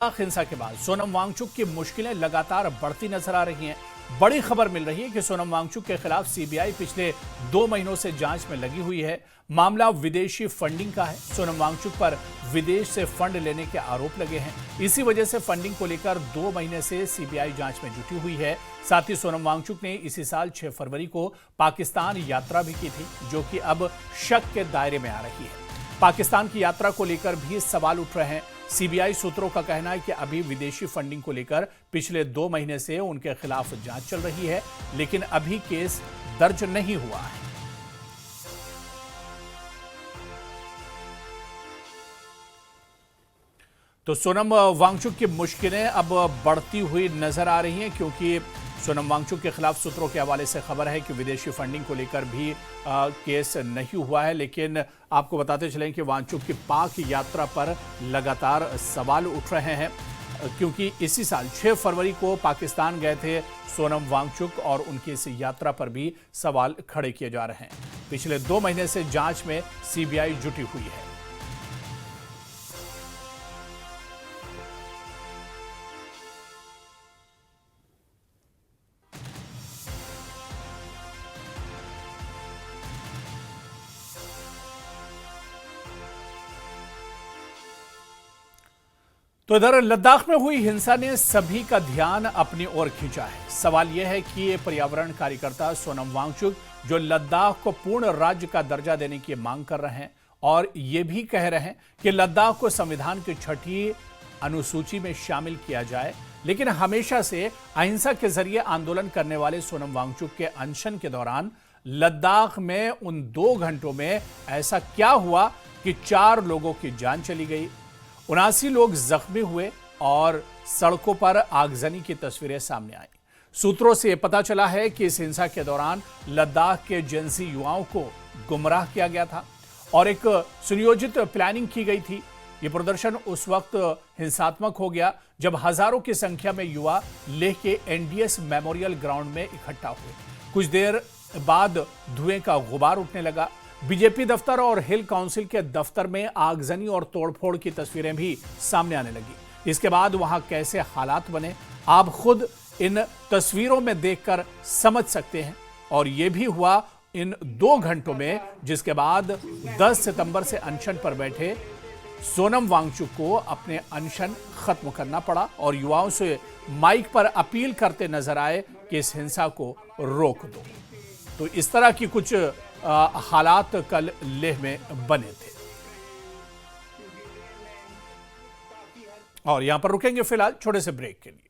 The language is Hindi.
हिंसा के बाद सोनम वांगचुक की मुश्किलें लगातार बढ़ती नजर आ रही हैं। बड़ी खबर मिल रही है कि सोनम वांगचुक के खिलाफ सीबीआई पिछले 2 महीनों से जांच में लगी हुई है। मामला विदेशी फंडिंग का है। सोनम वांगचुक पर विदेश से फंड लेने के आरोप लगे हैं। इसी वजह से फंडिंग को लेकर 2 महीने से सीबीआई जांच में जुटी हुई है। साथ ही सोनम वांगचुक ने इसी साल 6 फरवरी को पाकिस्तान यात्रा भी की थी, जो कि अब शक के दायरे में आ रही है। पाकिस्तान की यात्रा को लेकर भी सवाल उठ रहे हैं। सीबीआई सूत्रों का कहना है कि अभी विदेशी फंडिंग को लेकर पिछले 2 महीने से उनके खिलाफ जांच चल रही है, लेकिन अभी केस दर्ज नहीं हुआ है। तो सोनम वांगचुक की मुश्किलें अब बढ़ती हुई नजर आ रही हैं, क्योंकि सोनम वांगचुक के खिलाफ सूत्रों के हवाले से खबर है कि विदेशी फंडिंग को लेकर भी केस नहीं हुआ है। लेकिन आपको बताते चलें कि वांगचुक की पाक यात्रा पर लगातार सवाल उठ रहे हैं, क्योंकि इसी साल 6 फरवरी को पाकिस्तान गए थे सोनम वांगचुक और उनकी इस यात्रा पर भी सवाल खड़े किए जा रहे हैं। पिछले 2 महीने से जांच में सीबीआई जुटी हुई है। तो इधर लद्दाख में हुई हिंसा ने सभी का ध्यान अपनी ओर खींचा है। सवाल यह है कि ये पर्यावरण कार्यकर्ता सोनम वांगचुक, जो लद्दाख को पूर्ण राज्य का दर्जा देने की मांग कर रहे हैं और ये भी कह रहे हैं कि लद्दाख को संविधान की 6ठी अनुसूची में शामिल किया जाए, लेकिन हमेशा से अहिंसा के जरिए आंदोलन करने वाले सोनम वांगचुक के अनशन के दौरान लद्दाख में उन 2 घंटों में ऐसा क्या हुआ कि 4 लोगों की जान चली गई, 79 लोग जख्मी हुए और सड़कों पर आगजनी की तस्वीरें सामने आई। सूत्रों से यह पता चला है कि इस हिंसा के दौरान लद्दाख के जेंजी युवाओं को गुमराह किया गया था और एक सुनियोजित प्लानिंग की गई थी। यह प्रदर्शन उस वक्त हिंसात्मक हो गया जब हजारों की संख्या में युवा लेह के एनडीएस मेमोरियल ग्राउंड में इकट्ठा हुए। कुछ देर बाद धुएं का गुबार उठने लगा। बीजेपी दफ्तर और हिल काउंसिल के दफ्तर में आगजनी और तोड़फोड़ की तस्वीरें भी सामने आने लगी। इसके बाद वहां कैसे हालात बने, आप खुद इन तस्वीरों में देखकर समझ सकते हैं। और यह भी हुआ इन 2 घंटों में, जिसके बाद 10 सितंबर से अनशन पर बैठे सोनम वांगचुक को अपने अनशन खत्म करना पड़ा और युवाओं से माइक पर अपील करते नजर आए कि इस हिंसा को रोक दो। तो इस तरह की कुछ हालात कल लेह में बने थे। और यहां पर रुकेंगे फिलहाल छोटे से ब्रेक के लिए।